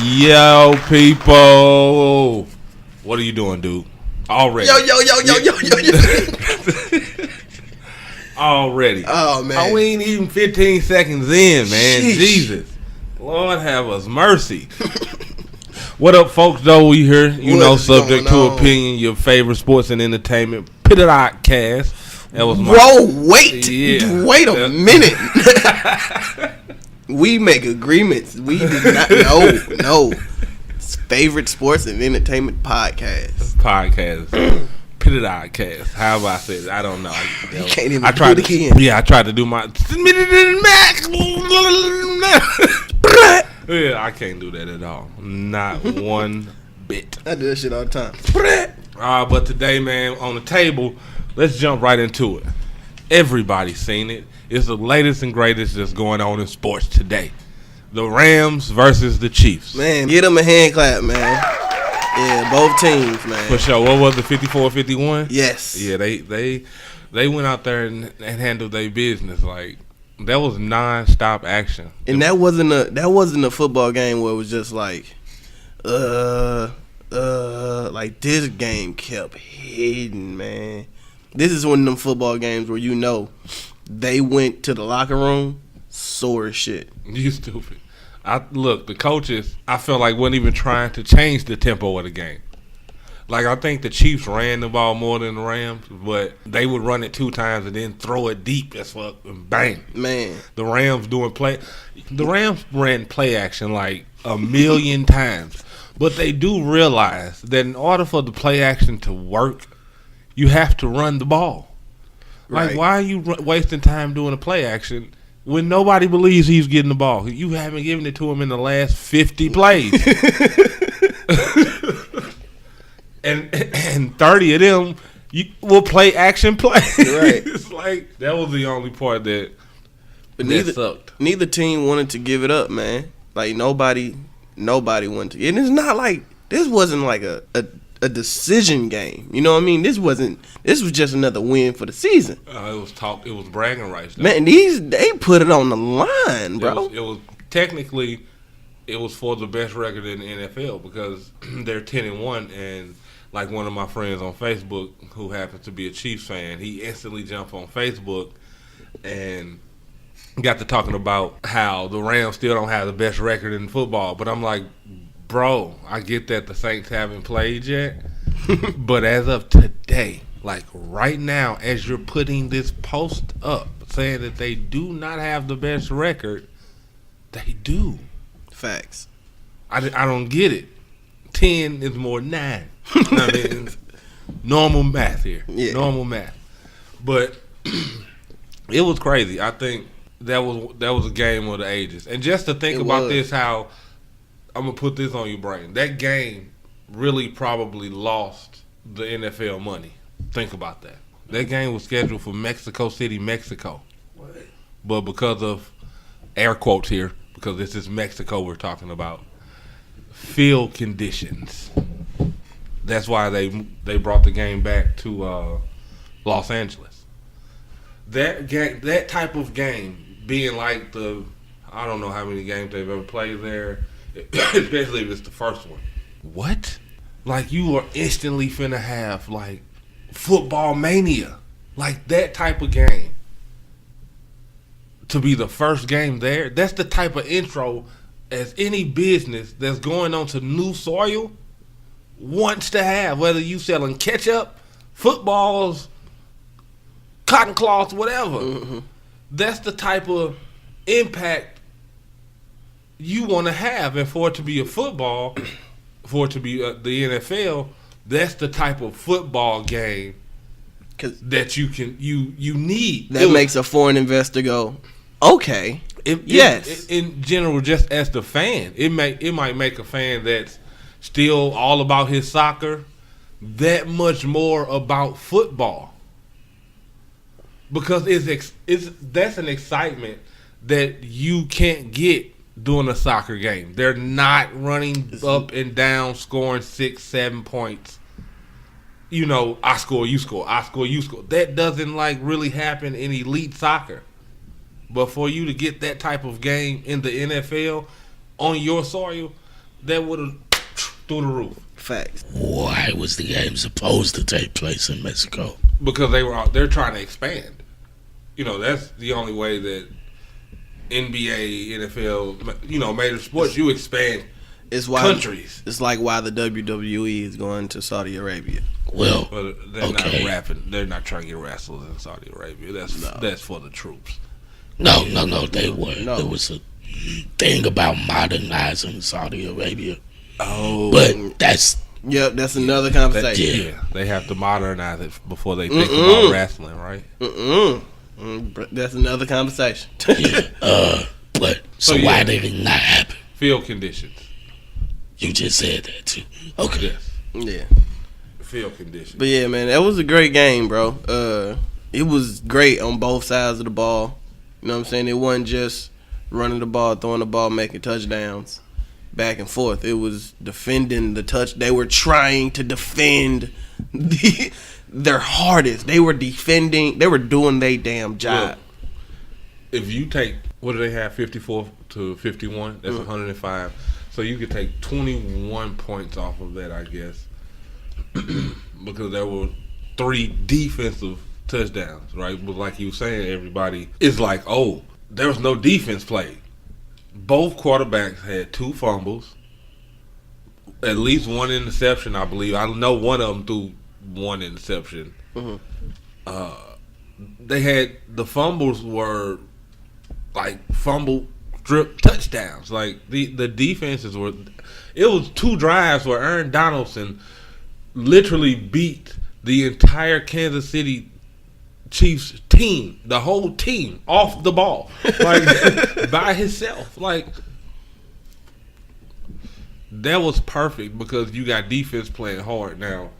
Yo, people. What are you doing, dude? Already. Yo. Already. Oh, man. We ain't even 15 seconds in, man. Sheesh. Jesus. Lord have us mercy. What up, folks, though? We here, subject to opinion, your favorite sports and entertainment pitted cast. That was my... Whoa, wait a minute. We make agreements. We did not no. It's favorite sports and entertainment podcast. Pitted cast. How have I said it? I don't know. You can't even do it again. Yeah, I tried to do my... Yeah, I can't do that at all. Not one bit. I do that shit all the time. But today, man, on the table, let's jump right into it. Everybody's seen it. It's the latest and greatest that's going on in sports today. The Rams versus the Chiefs. Man, get them a hand clap, man. Yeah, both teams, man. For sure. What was it, 54-51? Yes. Yeah, they went out there and handled their business. Like, that was non-stop action. And that wasn't a football game where it was just like this game kept hitting, man. This is one of them football games where they went to the locker room sore as shit. You stupid. Look, the coaches, I felt like wasn't even trying to change the tempo of the game. Like, I think the Chiefs ran the ball more than the Rams, but they would run it 2 times and then throw it deep as fuck and bang. Man. The Rams ran play action like a million times. But they do realize that in order for the play action to work, you have to run the ball. Like, right. Why are you wasting time doing a play action when nobody believes he's getting the ball? You haven't given it to him in the last 50 plays. And 30 of them will play action plays. Right. It's like, that was the only part that sucked. Neither team wanted to give it up, man. Like, nobody wanted to. And it's not like, this wasn't like a decision game. You know what I mean? This was just another win for the season. It was bragging rights, though. Man, they put it on the line, bro. It was technically, it was for the best record in the NFL because they're 10-1, and like one of my friends on Facebook who happens to be a Chiefs fan, he instantly jumped on Facebook and got to talking about how the Rams still don't have the best record in football. But I'm like, bro, I get that the Saints haven't played yet, but as of today, like right now, as you're putting this post up saying that they do not have the best record, they do. Facts. I don't get it. 10 is more than 9. I mean, normal math here. Yeah. Normal math. But it was crazy. I think that was a game of the ages. And just to think about this, how I'm going to put this on your brain. That game really probably lost the NFL money. Think about that. That game was scheduled for Mexico City, Mexico. What? But because of, air quotes here, because this is Mexico we're talking about, field conditions. That's why they brought the game back to Los Angeles. That type of game being like I don't know how many games they've ever played there, especially if it's the first one. What? Like, you are instantly finna have like football mania, like that type of game. To be the first game there, that's the type of intro as any business that's going on to new soil wants to have, whether you selling ketchup, footballs, cotton cloths, whatever. Mm-hmm. That's the type of impact you want to have. And for it to be a football, for it to be the NFL, that's the type of football game that you need. That makes a foreign investor go, okay, yes. In general, just as the fan, it might make a fan that's still all about his soccer that much more about football, because that's an excitement that you can't get during a soccer game. They're not running up and down, scoring 6-7 points. I score, you score, I score, you score. That doesn't like really happen in elite soccer. But for you to get that type of game in the NFL on your soil, that would have through the roof. Facts. Why was the game supposed to take place in Mexico? Because they're trying to expand. You know, that's the only way that NBA, NFL, you know, major sports, you expand countries. It's like why the WWE is going to Saudi Arabia. Well, but they're not rapping. They're not trying to get wrestlers in Saudi Arabia. That's for the troops. No, they weren't. No. There was a thing about modernizing Saudi Arabia. Oh, but that's another conversation. Yeah, they have to modernize it before they think about wrestling, right? That's another conversation. But why did it not happen? Field conditions. You just said that too. Okay. Yes. Yeah. Field conditions. But yeah, man, that was a great game, bro. It was great on both sides of the ball. You know what I'm saying? It wasn't just running the ball, throwing the ball, making touchdowns. Back and forth. It was defending the touch. They were trying to defend their hardest. They were defending. They were doing their damn job. Look, if you take, what do they have, 54 to 51? That's 105. So you could take 21 points off of that, I guess, because there were 3 defensive touchdowns, right? But like you were saying, everybody is like, oh, there was no defense played. Both quarterbacks had 2 fumbles, at least 1 interception, I believe. I know one of them threw 1 interception. They had, the fumbles were like fumble strip touchdowns. Like the defenses were, it was 2 drives where Aaron Donaldson literally beat the entire Kansas City Chiefs team, the whole team, off the ball, like by himself. Like that was perfect because you got defense playing hard now.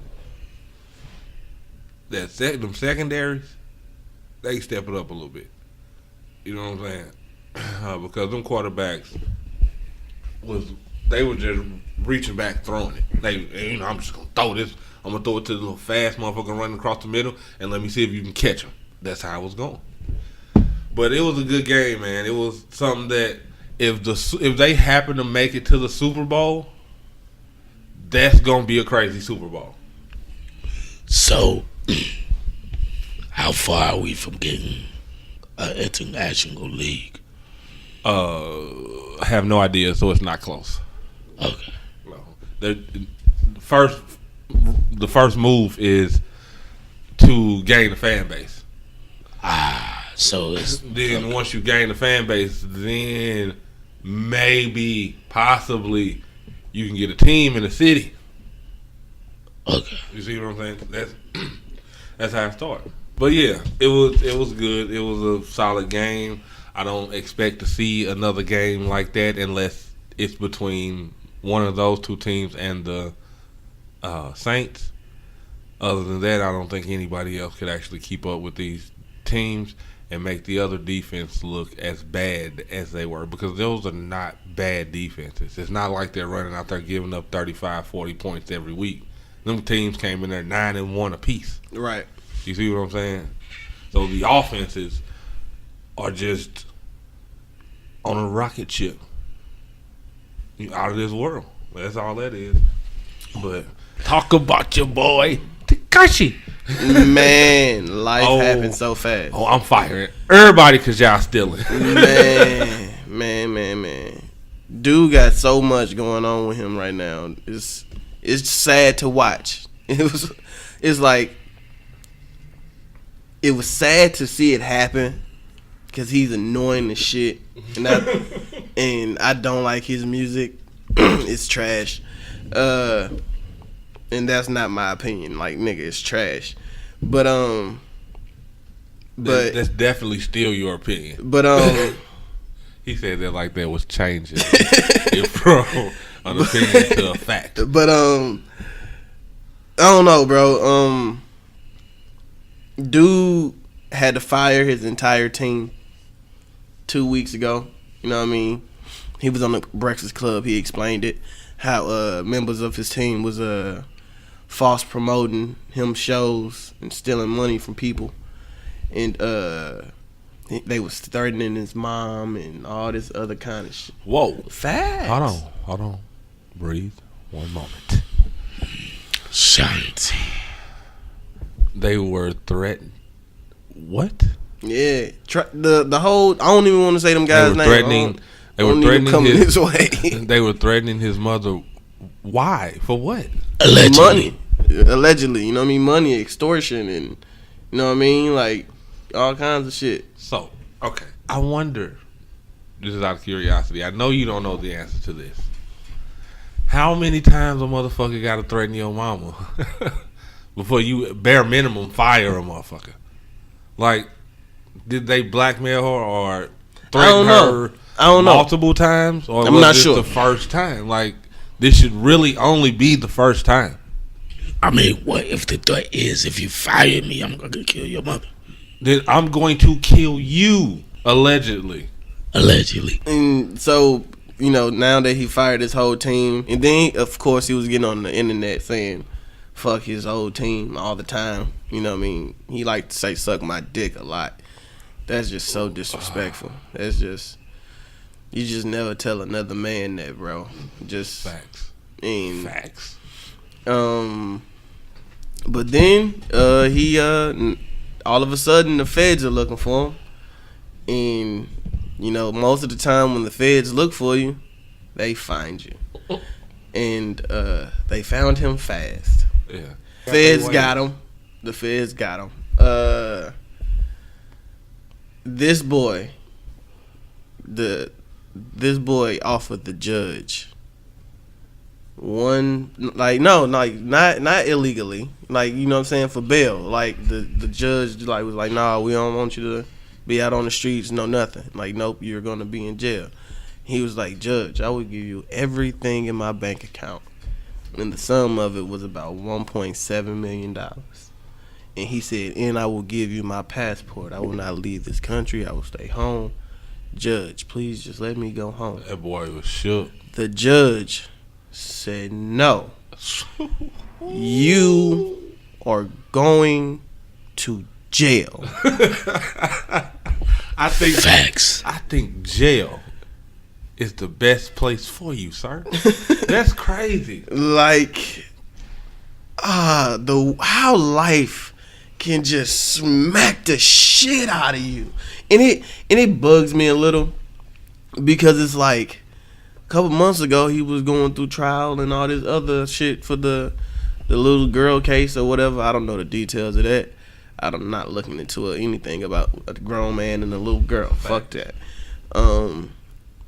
Them secondaries, they step it up a little bit. You know what I'm saying? Because them quarterbacks they were just reaching back, throwing it. I'm just gonna throw this. I'm going to throw it to the little fast motherfucker running across the middle and let me see if you can catch him. That's how it was going. But it was a good game, man. It was something that if they happen to make it to the Super Bowl, that's going to be a crazy Super Bowl. So, how far are we from getting an international league? I have no idea, so it's not close. Okay. No. The first move is to gain a fan base. So it's then once you gain a fan base, then maybe, possibly, you can get a team in the city. Okay. You see what I'm saying? That's how it started. But yeah, it was good. It was a solid game. I don't expect to see another game like that unless it's between one of those 2 teams and the Saints. Other than that, I don't think anybody else could actually keep up with these teams and make the other defense look as bad as they were, because those are not bad defenses. It's not like they're running out there giving up 35, 40 points every week. Them teams came in there 9-1 apiece. Right. You see what I'm saying? So the offenses are just on a rocket ship. You out of this world. That's all that is. But talk about your boy TEKASHI. Man, life happens so fast. Oh, I'm firing everybody because y'all stealing. Man. Dude got so much going on with him right now. It's sad to watch. It was sad to see it happen because he's annoying as shit, and I don't like his music. It's trash. And that's not my opinion. Like, nigga, it's trash. But that's definitely still your opinion. But he said that like that was changing it from an opinion to a fact. But I don't know, bro. Dude had to fire his entire team 2 weeks ago. You know what I mean? He was on the Breakfast Club. He explained it, how members of his team was false promoting him shows and stealing money from people, and they was threatening his mom and all this other kind of shit. Whoa. Facts. Hold on. Breathe. One moment. Shanti. They were threatened. What? Yeah, the whole. I don't even want to say them guys' name. They were threatening his way. They were threatening his mother. Why? For what? Allegedly. Allegedly, you know what I mean? Money, extortion, and you know what I mean? Like all kinds of shit. So, okay. I wonder. This is out of curiosity. I know you don't know the answer to this. How many times a motherfucker got to threaten your mama before you bare minimum fire a motherfucker? Like, did they blackmail her or threaten her? I don't know. Multiple times, or I'm was not this sure. the first time? Like, this should really only be the first time. I mean, what if the threat is, if you fire me, I'm gonna kill your mother? Then I'm going to kill you, allegedly. Allegedly. And so, you know, now that he fired his whole team, and then of course he was getting on the internet saying fuck his whole team all the time. You know what I mean? He liked to say suck my dick a lot. That's just so disrespectful. That's just, you just never tell another man that, bro. Just Facts. Facts. But then he all of a sudden the feds are looking for him, and you know most of the time when the feds look for you, they find you, and they found him fast. Yeah. Feds got him. The feds got him. This boy offered the judge not illegally, like, you know what I'm saying, for bail. Like the judge like was like, nah, we don't want you to be out on the streets, no nothing. Like, nope, you're gonna be in jail. He was like, Judge, I would give you everything in my bank account, and the sum of it was about $1.7 million. And he said, and I will give you my passport. I will not leave this country. I will stay home. Judge, please just let me go home. That boy was shook. The judge said, no. You are going to jail. I think Facts. I think jail is the best place for you, sir. That's crazy. Like, how life can just smack the shit out of you, and it bugs me a little, because it's like a couple months ago he was going through trial and all this other shit for the little girl case or whatever. I don't know the details of that. I'm not looking into anything about a grown man and a little girl. Fuck that.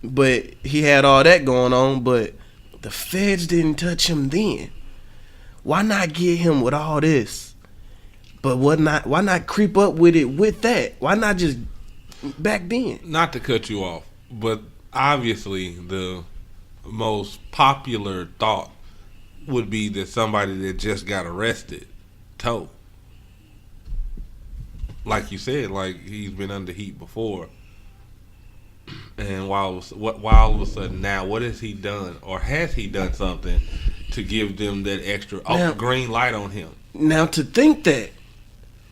But he had all that going on, but the feds didn't touch him then. Why not get him with all this? But why not creep up with it with that? Why not just back then? Not to cut you off, but obviously the most popular thought would be that somebody that just got arrested told. Like you said, like he's been under heat before. And while all of a sudden now, what has he done, or has he done something to give them that extra green light on him? Now, to think that,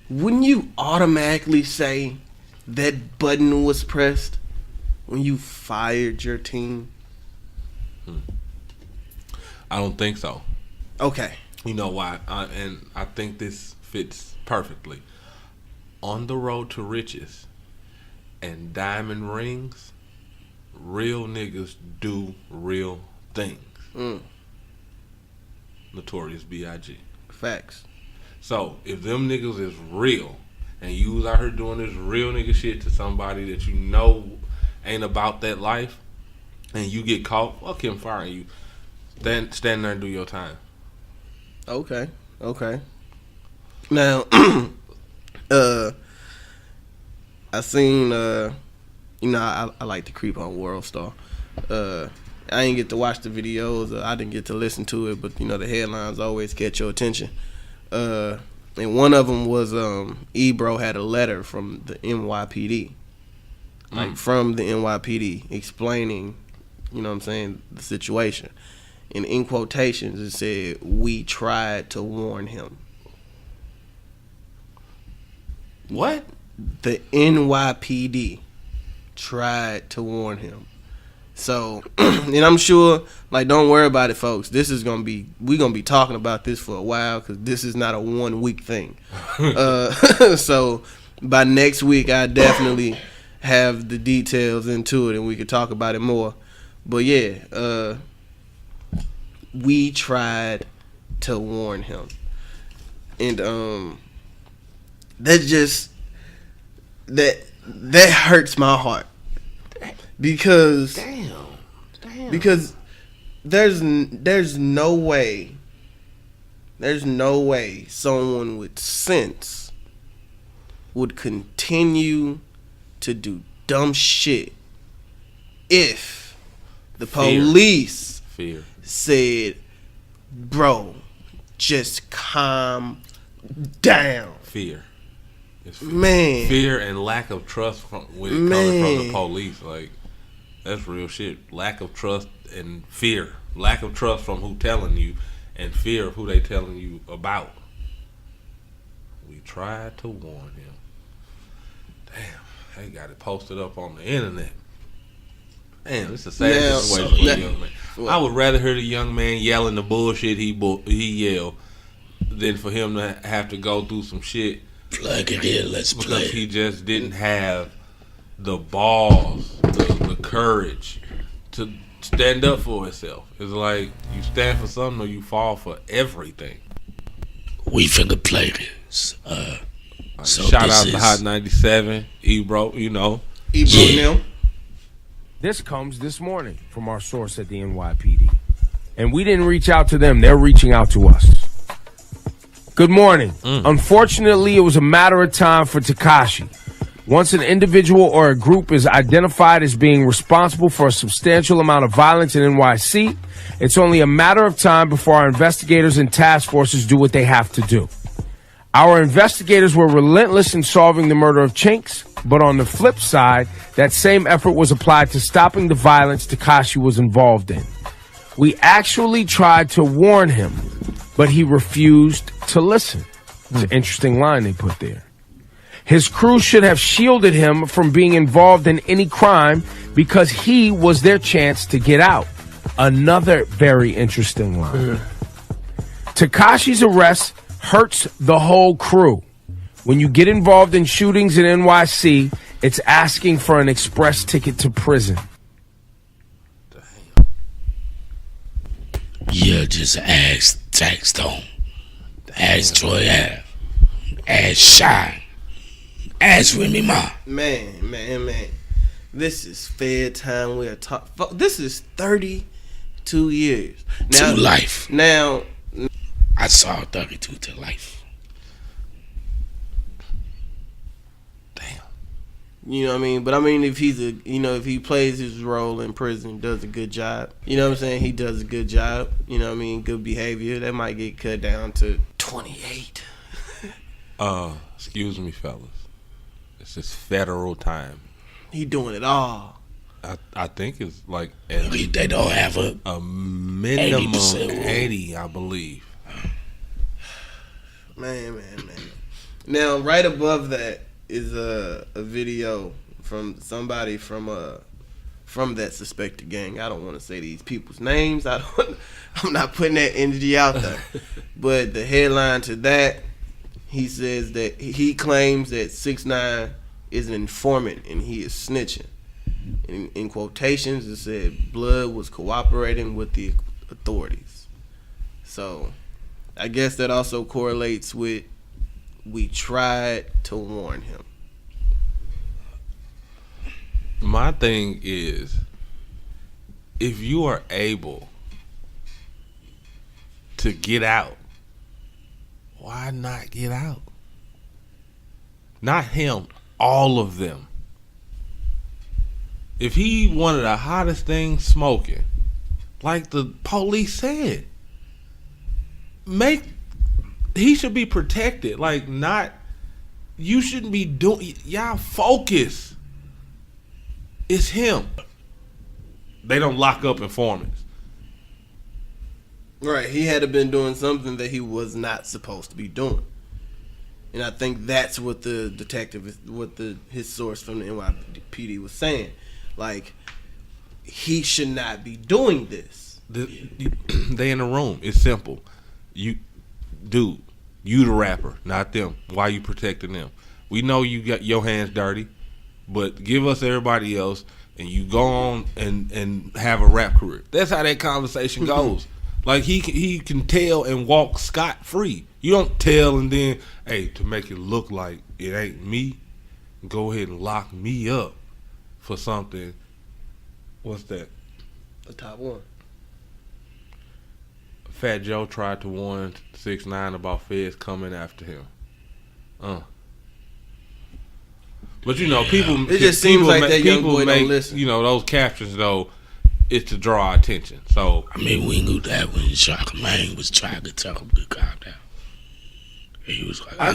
wouldn't you automatically say that button was pressed when you fired your team? I don't think so. Okay. You know why? And I think this fits perfectly. On the road to riches and diamond rings, real niggas do real things. Notorious B.I.G. Facts. So if them niggas is real, and you was out here doing this real nigga shit to somebody that you know ain't about that life, and you get caught, fuck him firing you. Stand there and do your time. Okay. Now, I seen, you know, I like to creep on World Star. I didn't get to watch the videos. I didn't get to listen to it, but you know the headlines always catch your attention. And one of them was Ebro had a letter from the NYPD, like from the NYPD, explaining, you know what I'm saying, the situation. And in quotations, it said, "We tried to warn him." What? The NYPD tried to warn him. So, and I'm sure, like, don't worry about it, folks. This is gonna be, we're gonna be talking about this for a while because this is not a 1 week thing. So by next week, I definitely have the details into it and we could talk about it more. But yeah, we tried to warn him, and that hurts my heart because because there's no way someone with sense would continue to do dumb shit if the police said, bro, just calm down. Fear. It's fear. Man. Fear and lack of trust coming from the police. Like, that's real shit. Lack of trust and fear. Lack of trust from who telling you and fear of who they telling you about. We tried to warn him. Damn, they got it posted up on the internet. Damn, it's a sad situation for the young man. I would rather hear the young man yelling the bullshit he yelled than for him to have to go through some shit. Plug it in, let's play. Because he just didn't have the balls, the courage to stand up for himself. It's like you stand for something or you fall for everything. We finna play this. So shout out to Hot 97, Ebro, you know. Ebro, This comes this morning from our source at the NYPD. And we didn't reach out to them. They're reaching out to us. Good morning. Unfortunately, it was a matter of time for TEKASHI. Once an individual or a group is identified as being responsible for a substantial amount of violence in NYC, it's only a matter of time before our investigators and task forces do what they have to do. Our investigators were relentless in solving the murder of Chinks, but on the flip side, that same effort was applied to stopping the violence TEKASHI was involved in. We actually tried to warn him, but he refused to listen. It's an interesting line they put there. His crew should have shielded him from being involved in any crime because he was their chance to get out. Another very interesting line. TEKASHI's arrest hurts the whole crew. When you get involved in shootings in NYC, it's asking for an express ticket to prison. Yeah, just ask Taxstone, ask Troy Ave, ask Shine, ask Remy Ma. Man. This is fair time. We're talking. This is 32 years. Now, to life. Now, I saw 32 to life. you know what I mean? But I mean, if if he plays his role in prison, does a good job. You know what I'm saying? He does a good job. You know what I mean? Good behavior. That might get cut down to 28. Excuse me, fellas. This is federal time. He doing it all. I think it's like They don't have a minimum 80, I believe. Man. Now, right above that is a video from somebody from that suspected gang. I don't want to say these people's names. I'm not putting that energy out there. But the headline to that, he says that he claims that 6ix9ine is an informant and he is snitching. In quotations, it said Blood was cooperating with the authorities. So I guess that also correlates with we tried to warn him. My thing is, if you are able to get out, why not get out? Not him, all of them. If he one of the hottest things smoking, like the police said, he should be protected. Like, not, you shouldn't be doing, y'all focus. It's him. They don't lock up informants. Right, he had to been doing something that he was not supposed to be doing. And I think that's what the detective, his source from the NYPD was saying. Like, he should not be doing this. They in the room. It's simple. You the rapper, not them. Why you protecting them? We know you got your hands dirty, but give us everybody else, and you go on and have a rap career. That's how that conversation goes. Like he can tell and walk scot free. You don't tell and then, hey, to make it look like it ain't me, go ahead and lock me up for something. What's that? The top one. Fat Joe tried to warn 6ix9ine about feds coming after him. But you know, people. It just seems like that young boy make, don't listen. You know, those captions though, it's to draw attention. So I mean, we knew that when Charlamagne was trying to tell him to calm down. He was like, I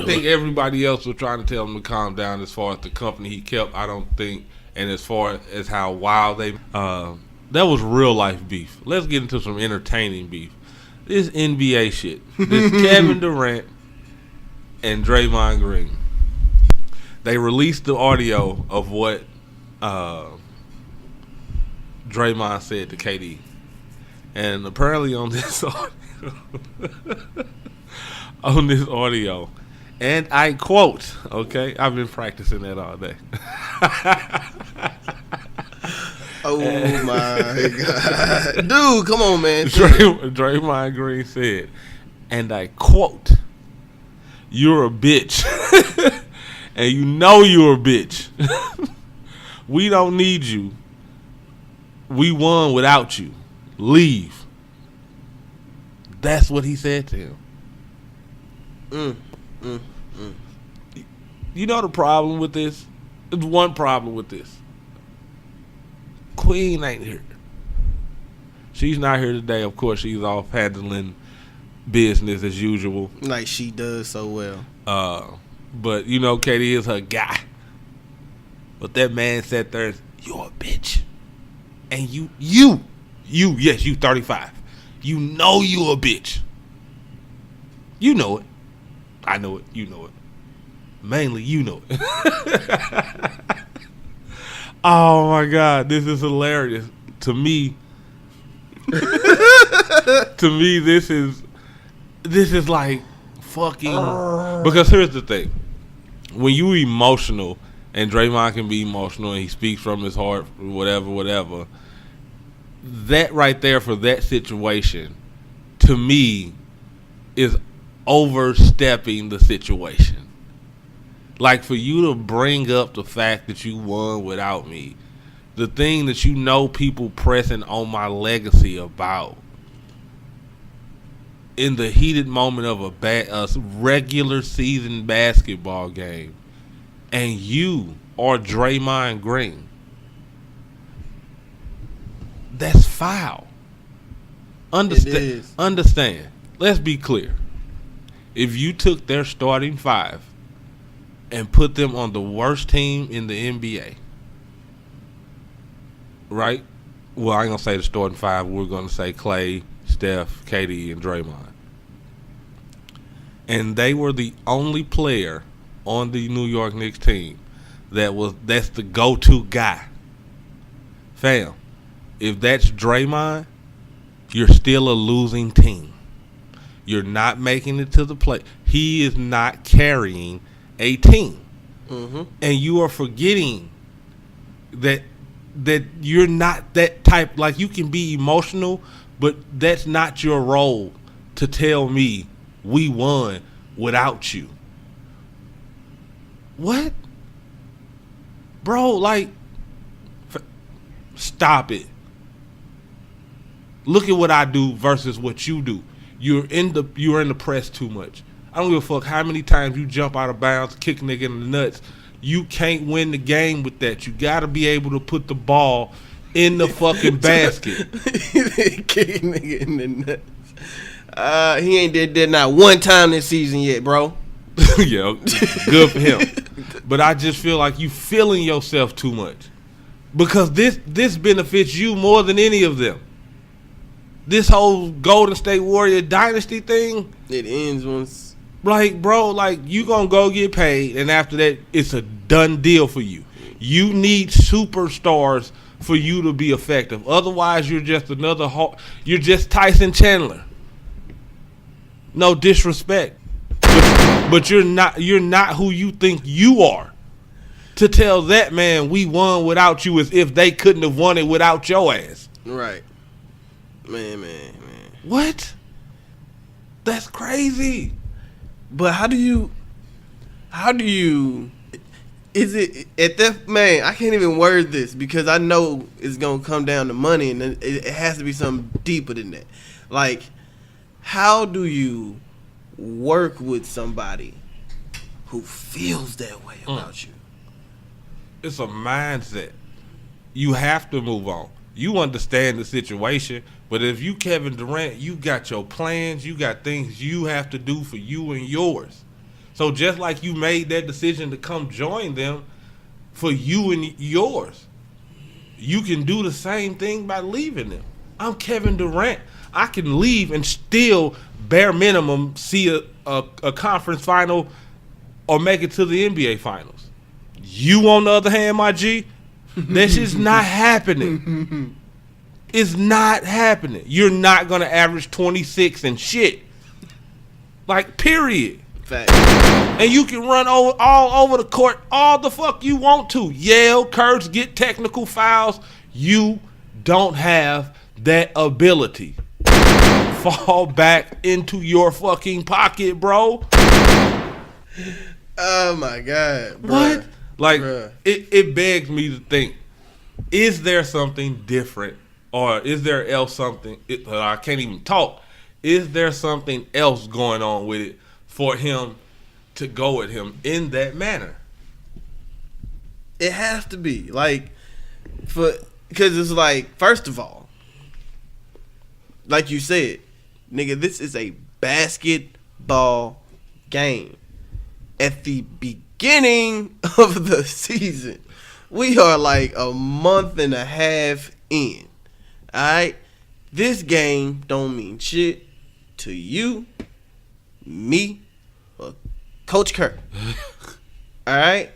think everybody else was trying to tell him to calm down as far as the company he kept. I don't think, and as far as how wild they, that was real life beef. Let's get into some entertaining beef. This NBA shit. This Kevin Durant and Draymond Green. They released the audio of what Draymond said to KD. And apparently on this audio, and I quote, okay, I've been practicing that all day. Oh my God. Dude, come on, man. Draymond Green said, and I quote, "You're a bitch." And you know you're a bitch. We don't need you. We won without you. Leave. That's what he said to him. You know the problem with this? There's one problem with this. Queen ain't here. She's not here today. Of course, she's off handling business as usual. Like she does so well. But, you know, Katie is her guy. But that man sat there and said, you're a bitch. And yes, you 35. You know you a bitch. You know it. I know it. You know it. Mainly, you know it. Oh, my God. This is hilarious. To me, this is like fucking... Because here's the thing. When you emotional, and Draymond can be emotional, and he speaks from his heart, whatever, that right there for that situation, to me, is overstepping the situation. Like, for you to bring up the fact that you won without me, the thing that you know people pressing on my legacy about, in the heated moment of a regular season basketball game, and you are Draymond Green, that's foul. Understand. Let's be clear. If you took their starting five and put them on the worst team in the NBA, right? Well, I ain't gonna say the starting five. We're gonna say Clay, Steph, KD, and Draymond. And they were the only player on the New York Knicks team that's the go-to guy. Fam, if that's Draymond, you're still a losing team. You're not making it to the play. He is not carrying a team. Mm-hmm. And you are forgetting that you're not that type. Like, you can be emotional, but that's not your role to tell me we won without you. What? Bro, like, stop it. Look at what I do versus what you do. You're in the press too much. I don't give a fuck how many times you jump out of bounds, kick nigga in the nuts. You can't win the game with that. You got to be able to put the ball in the fucking basket. Kick nigga in the nuts. He ain't did not one time this season yet, bro. Yeah, good for him. But I just feel like you feeling yourself too much. Because this benefits you more than any of them. This whole Golden State Warrior dynasty thing, it ends once. Like, bro, like, you gonna go get paid, and after that, it's a done deal for you. You need superstars for you to be effective. Otherwise, you're just you're just Tyson Chandler. No disrespect, but you're not who you think you are. To tell that man we won without you as if they couldn't have won it without your ass. Right. Man. What? That's crazy. But how do you is it at that, man, I can't even word this because I know it's gonna come down to money, and it has to be something deeper than that. Like, how do you work with somebody who feels that way about you? It's a mindset. You have to move on. You understand the situation, but if you Kevin Durant, you got your plans, you got things you have to do for you and yours. So just like you made that decision to come join them for you and yours, you can do the same thing by leaving them. I'm Kevin Durant. I can leave and still bare minimum see a conference final or make it to the NBA finals. You, on the other hand, my G, that shit's not happening. It's not happening. You're not going to average 26 and shit. Like, period. Fact. And you can run all over the court all the fuck you want to. Yell, curse, get technical fouls. You don't have that ability. Fall back into your fucking pocket, bro. Oh, my God. Bruh. What? Like, Bruh. it begs me to think, is there something different? Or is there else something, I can't even talk. Is there something else going on with it for him to go at him in that manner? It has to be. Like, because it's like, first of all, like you said, nigga, this is a basketball game. At the beginning of the season, we are like a month and a half in. Alright? This game don't mean shit to you, me, or Coach Kerr. Alright?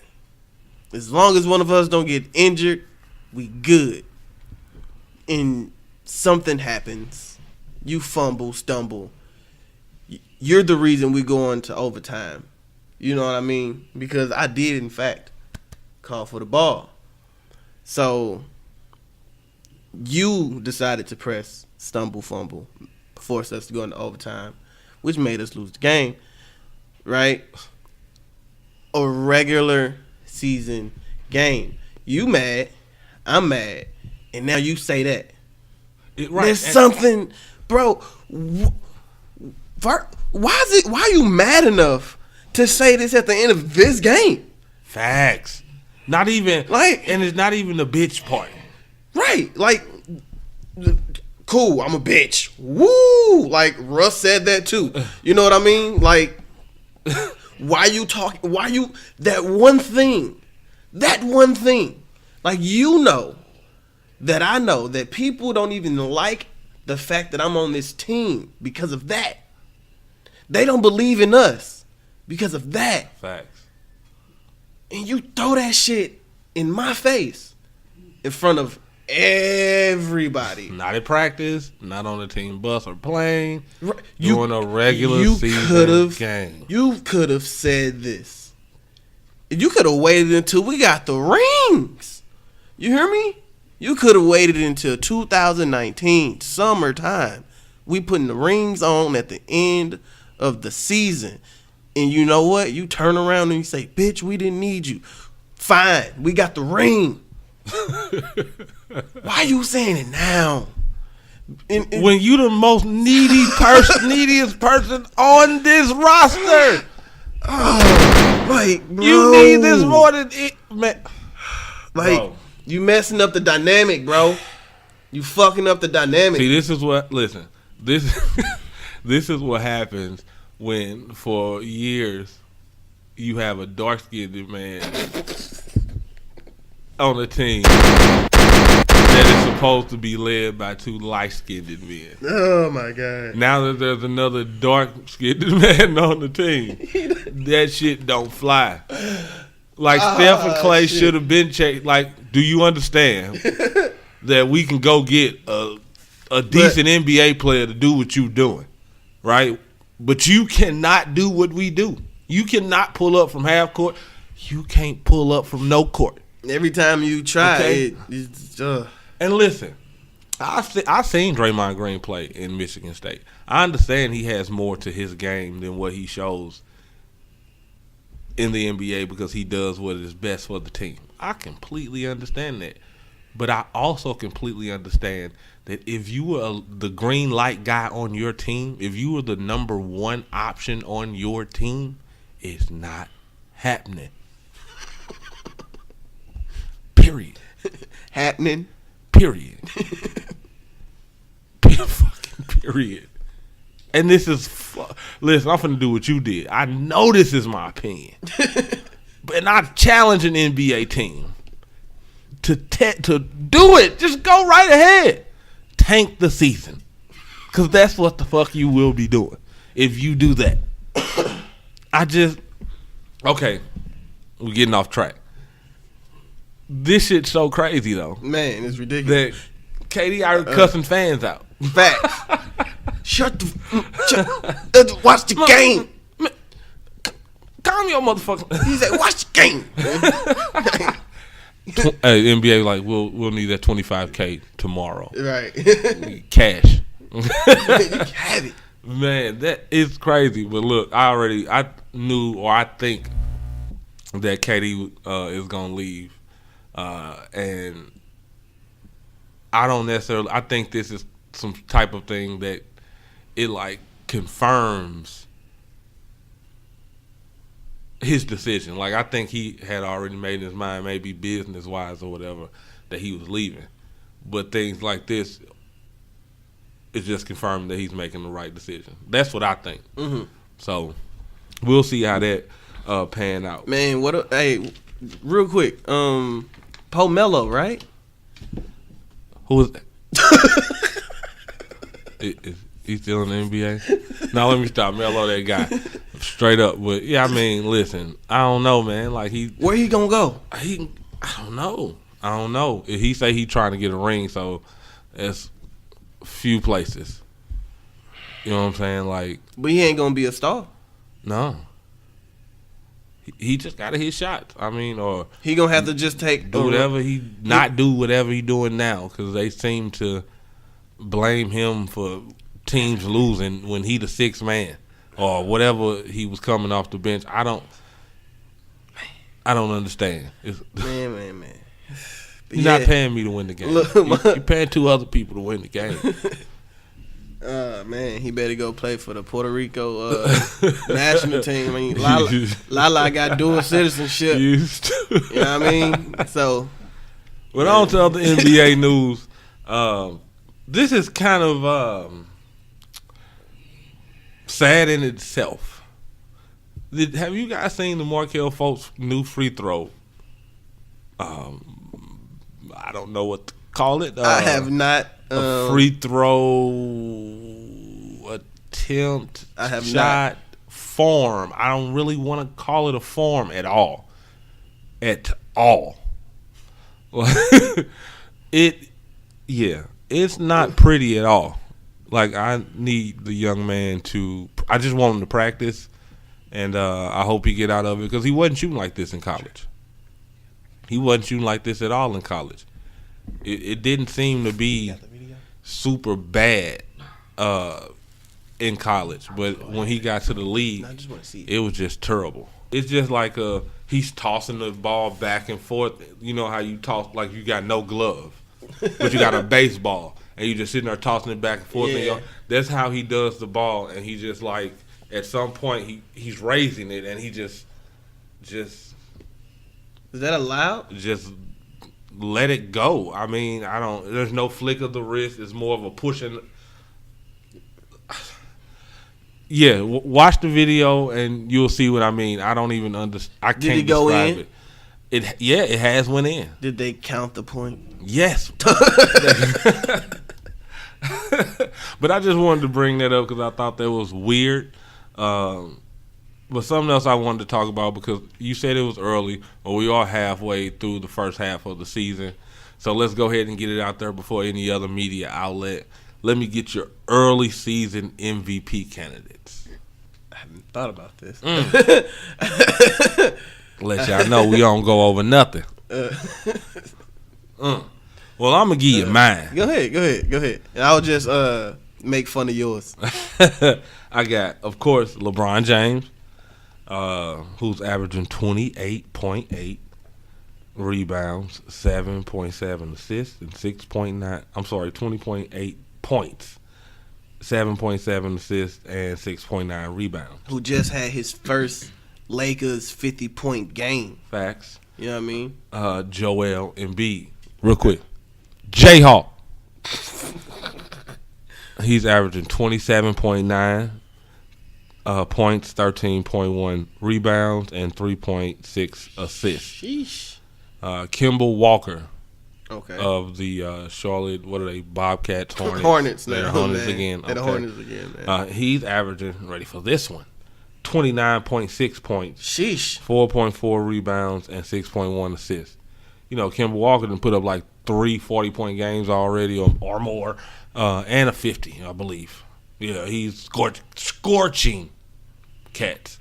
As long as one of us don't get injured, we good. And something happens. You fumble, stumble. You're the reason we go into overtime. You know what I mean? Because I did, in fact, call for the ball. So, you decided to press, stumble, fumble, force us to go into overtime, which made us lose the game, right? A regular season game. You mad, I'm mad, and now you say that. Right. There's something, bro. Why are you mad enough to say this at the end of this game? Facts. Not even like, and it's not even the bitch part. Right. Like, cool, I'm a bitch. Woo! Like, Russ said that too. You know what I mean? Like, why you talking? Why you that one thing? Like, you know that I know that people don't even like the fact that I'm on this team because of that. They don't believe in us because of that. Facts. And you throw that shit in my face in front of everybody. Not at practice, not on the team bus or plane, You- during a regular you season could've- game. You could have said this. You could have waited until we got the rings. You hear me? You could have waited until 2019 summertime. We putting the rings on at the end of the season. And you know what? You turn around and you say, bitch, we didn't need you. Fine, we got the ring. Why you saying it now? When you the most neediest person on this roster. Like, bro, You need this more than it, man. Like, Bro. you messing up the dynamic, bro. You fucking up the dynamic. See, this is what. Listen, this this is what happens when, for years, you have a dark-skinned man on a team that is supposed to be led by two light-skinned men. Oh my god. Now that there's another dark-skinned man on the team, that shit don't fly. Like, Steph and Clay should have been checked. Like, do you understand? that we can go get a decent NBA player to do what you're doing, right? But you cannot do what we do. You cannot pull up from half court. You can't pull up from no court. Every time you try And listen, I seen Draymond Green play in Michigan State. I understand he has more to his game than what he shows in the NBA because he does what is best for the team. I completely understand that. But I also completely understand that if you were the green light guy on your team, if you were the number one option on your team, it's not happening. Period. Happening. Period. Fucking period. And this is, listen, I'm finna do what you did. I know this is my opinion. But I challenge an NBA team to do it. Just go right ahead. Tank the season. Because that's what the fuck you will be doing if you do that. Okay, we're getting off track. This shit's so crazy, though. Man, it's ridiculous. That KD are cussing fans out. Facts. Watch the game. Calm your motherfucker. He said, watch the game. Hey, NBA like we'll need that $25K tomorrow. Right. Cash. You can have it. Man, that is crazy. But look, I knew, or I think that KD is gonna leave, and I don't necessarily. I think this is some type of thing that it like confirms his decision. Like, I think he had already made in his mind, maybe business wise or whatever, that he was leaving. But things like this, it's just confirming that he's making the right decision. That's what I think. Mm-hmm. So we'll see how that pan out. Man, hey, real quick, Pomelo, right? Who is that? Is he still in the NBA? No, let me stop. Melo, that guy. Straight up. But yeah, I mean, listen, I don't know, man. Like, where he gonna go? I don't know. He say he trying to get a ring, so it's few places. You know what I'm saying? Like, but he ain't gonna be a star. No. He just gotta hit shots. I mean, or he gonna have to just do whatever do whatever he doing now, because they seem to blame him for teams losing when he the sixth man or whatever he was coming off the bench. I don't understand. Man. You're not paying me to win the game. You're paying two other people to win the game. Man, he better go play for the Puerto Rico national team. I mean, Lala got dual citizenship. You know what I mean? So, but on to other NBA news. This is kind of sad in itself. Have you guys seen the Markelle Fultz new free throw? I don't know what to call it. I have not. A free throw attempt, shot, form. I don't really want to call it a form at all. It's not pretty at all. Like, I need the young man I just want him to practice, and I hope he get out of it, because he wasn't shooting like this in college. He wasn't shooting like this at all in college. It didn't seem to be super bad in college, but when he got to the league, it was just terrible. It's just like he's tossing the ball back and forth. You know how you toss, like you got no glove, but you got a baseball, and you just sitting there tossing it back and forth. Yeah. And that's how he does the ball, and he just like at some point he's raising it, and he just is that allowed? Just let it go. I mean, there's no flick of the wrist. It's more of a pushing. Yeah, watch the video and you'll see what I mean. I don't even understand. I can't Did it go describe in? It has went in. Did they count the point? Yes. But I just wanted to bring that up because I thought that was weird. But something else I wanted to talk about, because you said it was early, or we are halfway through the first half of the season. So let's go ahead and get it out there before any other media outlet. Let me get your early season MVP candidates. I haven't thought about this. Let y'all know we don't go over nothing. Well, I'm going to give you mine. Go ahead. And I'll just make fun of yours. I got, of course, LeBron James, who's averaging 28.8 rebounds, 7.7 assists, and 20.8 points, 7.7 assists, and 6.9 rebounds. Who just had his first Lakers 50-point game. Facts. You know what I mean? Joel Embiid. Real quick. Jayhawk. He's averaging 27.9 points, 13.1 rebounds, and 3.6 assists. Sheesh. Kimball Walker. Okay. Of the Charlotte, what are they? Bobcats, Hornets. Hornets now. They're Hornets again. They're the Hornets again, man. He's averaging, ready for this one, 29.6 points. Sheesh. 4.4 rebounds and 6.1 assists. You know, Kimball Walker done put up like 3 40-point games already or more, and a 50, I believe. Yeah, he's scorching cats.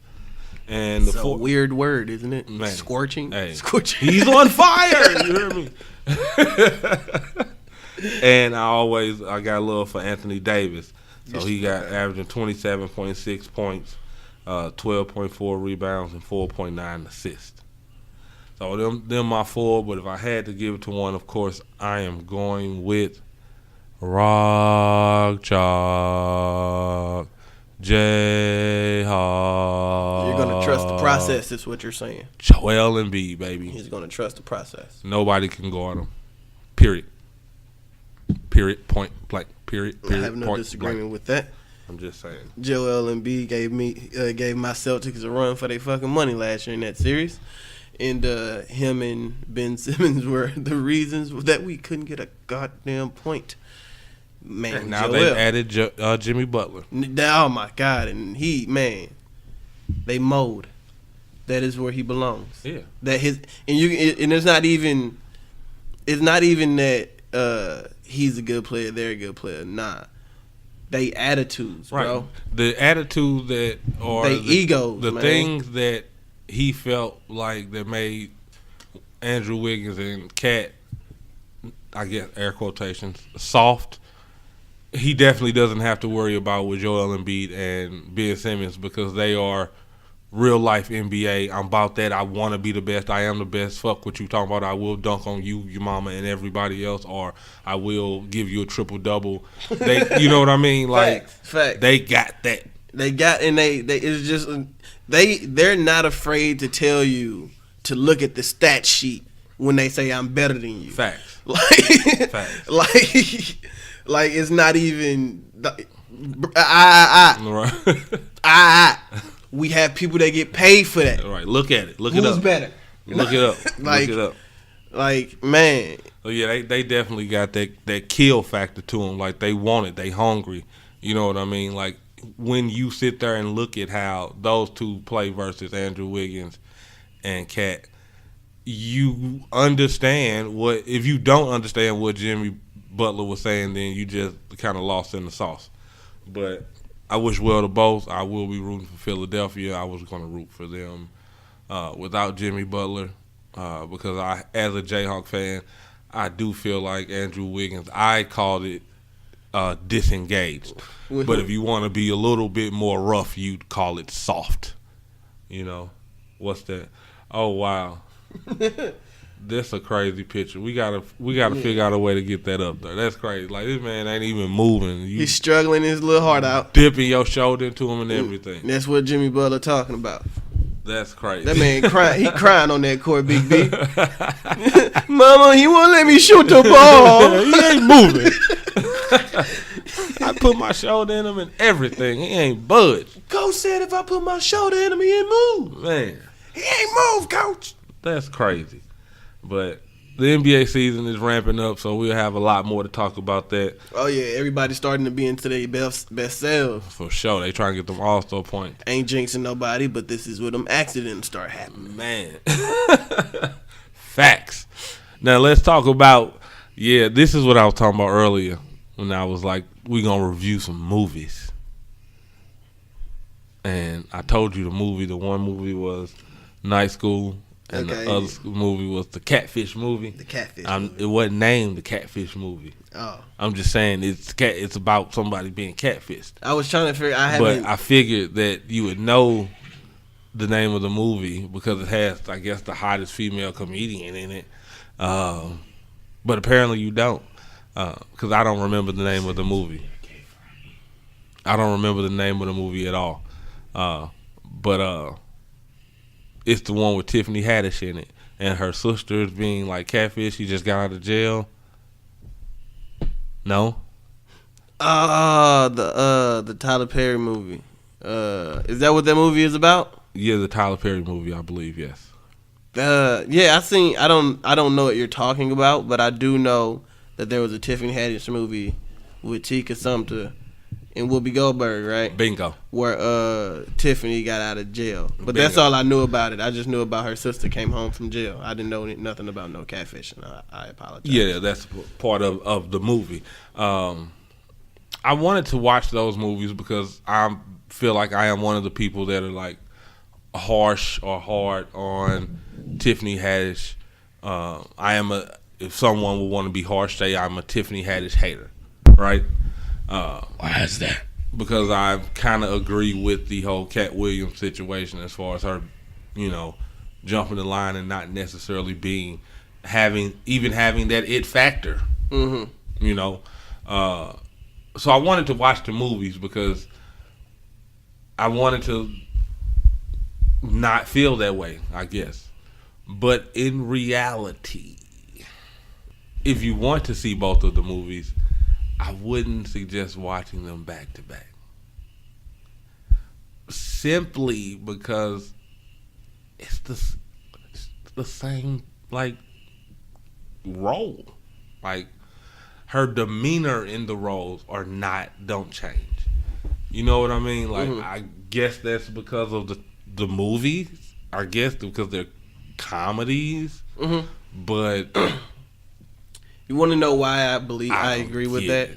And It's a weird word, isn't it? Man, scorching. hey, Scorching. He's on fire. You hear me? And I got love for Anthony Davis. So he got averaging 27.6 points, 12.4 rebounds, and 4.9 assists. So them my four. But if I had to give it to one, of course, I am going with Rock Chalk Jayhawk. You're going to trust the process, is what you're saying. Joel Embiid, baby. He's going to trust the process. Nobody can guard him. Period. Point blank. Period. I have no disagreement with that. I'm just saying. Joel Embiid gave my Celtics a run for their fucking money last year in that series. And him and Ben Simmons were the reasons that we couldn't get a goddamn point. Man, and now they've added Jimmy Butler. Oh my God! And they mowed. That is where he belongs. Yeah. And it's not even that he's a good player, they're a good player. Nah, they attitudes, right, bro. The attitudes that are they egos, the man. things that he felt like that made Andrew Wiggins and Cat, I guess air quotations, soft. He definitely doesn't have to worry about with Joel Embiid and Ben Simmons, because they are real life NBA. I'm about that. I want to be the best. I am the best. Fuck what you talking about. I will dunk on you, your mama, and everybody else, or I will give you a triple double. You know what I mean? Like Facts. They got that. They're not afraid to tell you to look at the stat sheet when they say I'm better than you. Facts. Facts. Like it's not even. We have people that get paid for that. Right. Look at it. Look it up. Who's better? Look it up. Like, look it up. Like, man. So yeah, they definitely got that kill factor to them. Like they want it. They hungry. You know what I mean? Like when you sit there and look at how those two play versus Andrew Wiggins and Cat, you understand what. If you don't understand what Jimmy Butler was saying, then you just kind of lost in the sauce. But I wish well to both. I will be rooting for Philadelphia. I was going to root for them without Jimmy Butler because as a Jayhawk fan, I do feel like Andrew Wiggins, I called it disengaged. But if you want to be a little bit more rough, you'd call it soft. You know, what's that? Oh, wow. That's a crazy picture. We gotta figure out a way to get that up there. That's crazy. Like this man ain't even moving. He's struggling his little heart out, dipping your shoulder into him and everything. That's what Jimmy Butler talking about. That's crazy. That man crying. He crying on that court, Big B. Mama, he won't let me shoot the ball. He ain't moving. I put my shoulder in him and everything. He ain't budged. Coach said if I put my shoulder in him, he ain't move. Man, he ain't move, Coach. That's crazy. But the NBA season is ramping up, so we'll have a lot more to talk about that. Oh yeah, everybody's starting to be into their best selves. For sure. They trying to get them All-Star points. Ain't jinxing nobody, but this is where them accidents start happening. Man. Facts. Now let's talk about, this is what I was talking about earlier when I was like, we going to review some movies. And I told you the one movie was Night School, and the other movie was the Catfish movie. The Catfish movie. It wasn't named the Catfish movie. Oh. I'm just saying it's about somebody being catfished. I was trying to figure. But I figured that you would know the name of the movie because it has, I guess, the hottest female comedian in it. But apparently you don't, because I don't remember the name of the movie. I don't remember the name of the movie at all. But it's the one with Tiffany Haddish in it, and her sister's being like catfish. She just got out of jail. No. The Tyler Perry movie. Is that what that movie is about? Yeah, the Tyler Perry movie, I believe. Yes. Yeah, I don't know what you're talking about, but I do know that there was a Tiffany Haddish movie with Tika Sumpter and Whoopi Goldberg, right? Bingo. Where Tiffany got out of jail. But Bingo. that's all I knew about it. I just knew about her sister came home from jail. I didn't know nothing about no catfishing. I apologize. Yeah, that's part of the movie. I wanted to watch those movies because I feel like I am one of the people that are like harsh or hard on Tiffany Haddish. If someone would want to be harsh, say I'm a Tiffany Haddish hater, right? Why is that? Because I kind of agree with the whole Cat Williams situation as far as her, jumping the line and not necessarily having that it factor. Mm-hmm. So I wanted to watch the movies because I wanted to not feel that way, I guess. But in reality, if you want to see both of the movies, I wouldn't suggest watching them back to back. Simply because it's the same role. Like her demeanor in the roles don't change. You know what I mean? Like I guess that's because of the movies. I guess because they're comedies. Mm-hmm. But you want to know why I agree with that?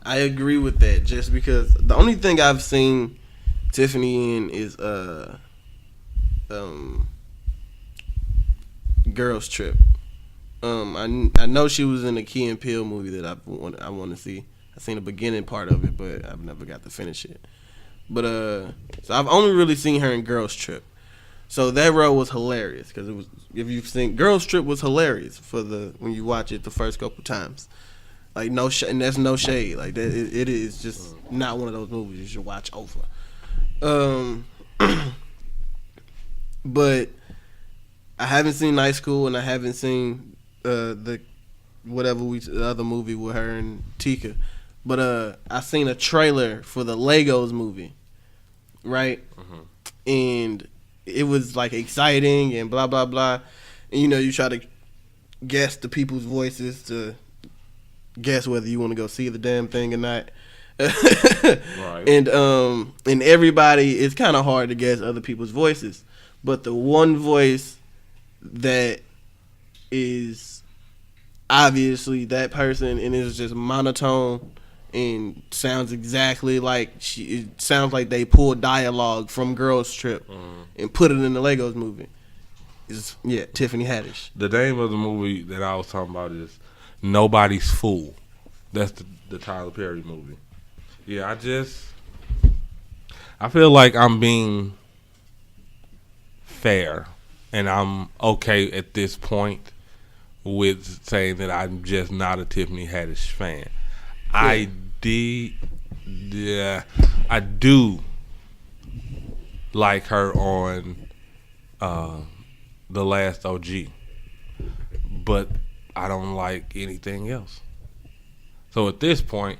I agree with that just because the only thing I've seen Tiffany in is Girls Trip. I know she was in the Key and Peele movie that I want to see. I seen the beginning part of it, but I've never got to finish it. But so I've only really seen her in Girls Trip. So that role was hilarious because it was. If you've seen Girls Trip, was hilarious when you watch it the first couple times. Like and that's no shade. Like that, it is just not one of those movies you should watch over. But I haven't seen Night School and I haven't seen the other movie with her and Tika. But I seen a trailer for the Legos movie, right? Mm-hmm. And it was like exciting and blah blah blah. And you try to guess the people's voices to guess whether you want to go see the damn thing or not. Right. And everybody, it's kind of hard to guess other people's voices, but the one voice that is obviously that person and is just monotone and sounds exactly like it sounds like they pulled dialogue from Girls Trip and put it in the Legos movie. Is Tiffany Haddish. The name of the movie that I was talking about is Nobody's Fool. That's the Tyler Perry movie. Yeah, I feel like I'm being fair and I'm okay at this point with saying that I'm just not a Tiffany Haddish fan. Yeah. I do like her on The Last OG, but I don't like anything else. So at this point,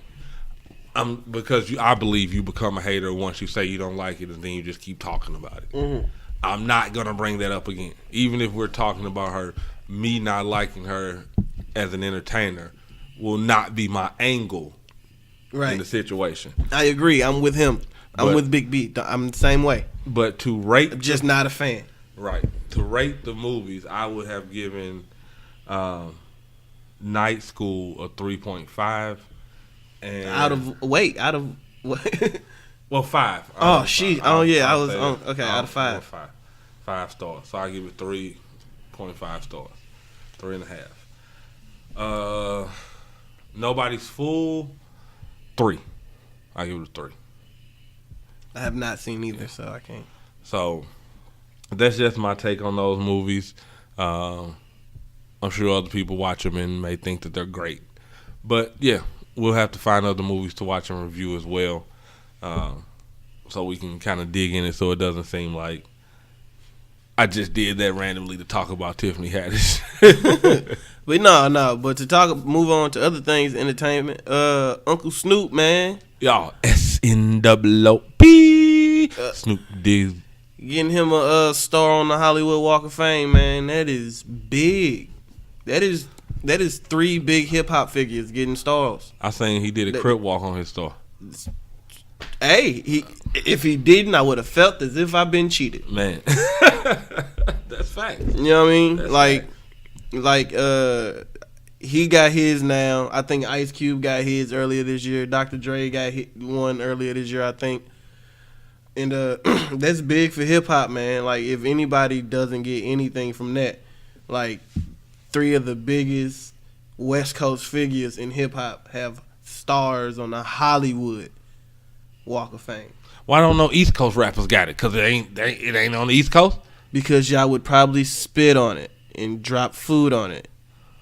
I believe you become a hater once you say you don't like it and then you just keep talking about it. Mm-hmm. I'm not gonna bring that up again, even if we're talking about her me not liking her as an entertainer will not be my angle in the situation. I agree. I'm with him. I'm with Big B. I'm the same way. But to rate... I'm just not a fan. Right. To rate the movies, I would have given Night School a 3.5. And out of what? Well, 5. Oh, okay, out of 5. 5 stars. So I give it 3.5 stars. 3.5. Nobody's Fool, 3. I give it a 3. I have not seen either, so I can't. So that's just my take on those movies. I'm sure other people watch them and may think that they're great. But, yeah, we'll have to find other movies to watch and review as well, so we can kind of dig in it so it doesn't seem like I just did that randomly to talk about Tiffany Haddish. But no. But to move on to other things, entertainment. Uncle Snoop, man. Y'all, SNOOP. Snoop Diggs. Getting him a star on the Hollywood Walk of Fame, man. That is big. That is 3 big hip hop figures getting stars. I seen he did a crip walk on his star. Hey, if he didn't, I would have felt as if I've been cheated. Man, that's fact. You know what I mean? That's he got his now. I think Ice Cube got his earlier this year. Dr. Dre got one earlier this year, I think. And that's big for hip hop, man. Like, if anybody doesn't get anything from that, like 3 of the biggest West Coast figures in hip hop have stars on the Hollywood Walk of Fame. Why don't no East Coast rappers got it? Because it ain't on the East Coast? Because y'all would probably spit on it and drop food on it.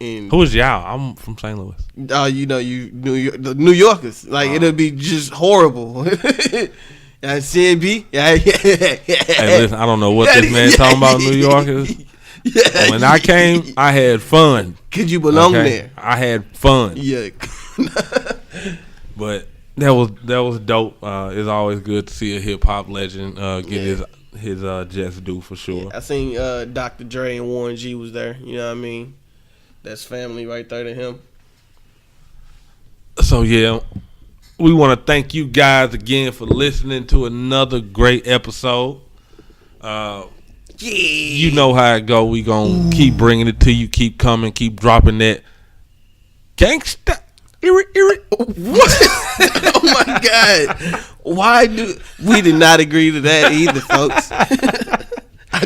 And who is y'all? I'm from St. Louis. The New Yorkers. Like, it'll be just horrible. CNB? Hey, listen, I don't know what this man talking about New Yorkers. When I came, I had fun. Could you belong there? I had fun. Yeah. But that was dope. It's always good to see a hip hop legend get his just due for sure. Yeah, I seen Dr. Dre and Warren G was there. You know what I mean? That's family right there to him. So yeah, we want to thank you guys again for listening to another great episode. You know how it go. We gonna keep bringing it to you. Keep coming. Keep dropping that gangsta. What? Oh my God! Why we did not agree to that either, folks? I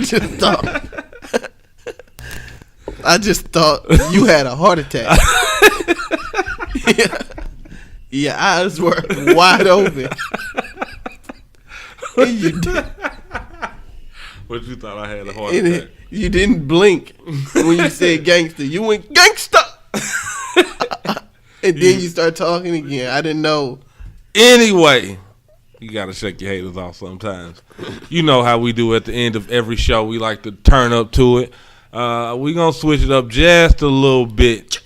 just thought you had a heart attack. Your eyes were wide open. And you did. What you thought I had a heart attack? You didn't blink when you said gangster. You went gangsta. And then you start talking again. I didn't know. Anyway, you got to shake your haters off sometimes. You know how we do at the end of every show. We like to turn up to it. We going to switch it up just a little bit.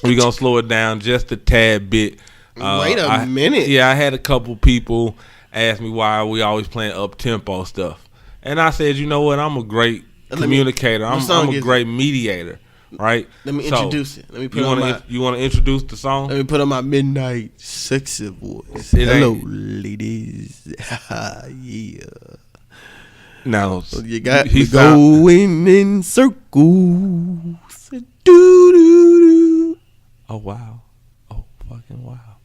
We going to slow it down just a tad bit. Wait a minute. Yeah, I had a couple people ask me why we always playing up-tempo stuff. And I said, you know what? I'm a great communicator. I'm a great mediator. Right. Let me introduce it. Let me put you want to introduce the song? Let me put on my midnight sexy voice. Hello, ladies. Yeah. Now you got me going in circles. Do do do. Oh wow. Oh fucking wow.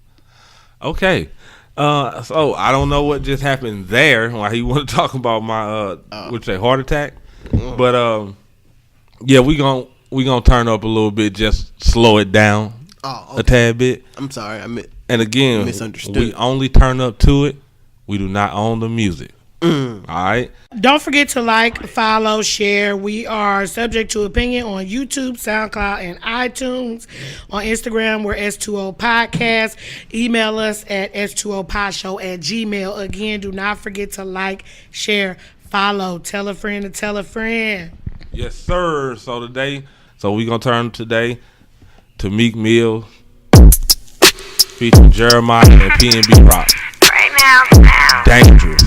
Okay. So I don't know what just happened there. Why you want to talk about my heart attack? But yeah, we gonna turn up a little bit, just slow it down a tad bit. I'm sorry, and again, misunderstood. We only turn up to it. We do not own the music. All right. Don't forget to like, follow, share. We are subject to opinion on YouTube, SoundCloud, and iTunes. On Instagram, we're S2O Podcast. Email us at S2OPodshow@gmail. Again, do not forget to like, share, follow. Tell a friend to tell a friend. Yes, sir. So we're going to turn today to Meek Mill featuring Jeremiah and P&B Rock. Right now. Dangerous.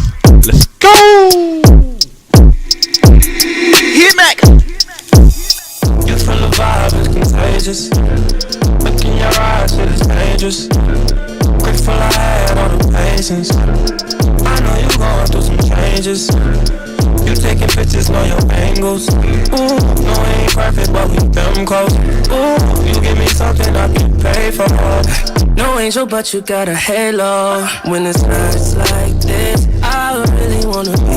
Let's go! Hit Mac! Just from the pages. Look in your eyes, it is dangerous. Grateful I had all the patience. I know you going through some changes. You taking pictures, know your angles. Ooh, no, it ain't perfect, but we them close. Ooh, you give me something I can pay for. No angel, but you got a halo. When it's nights like this, I really wanna be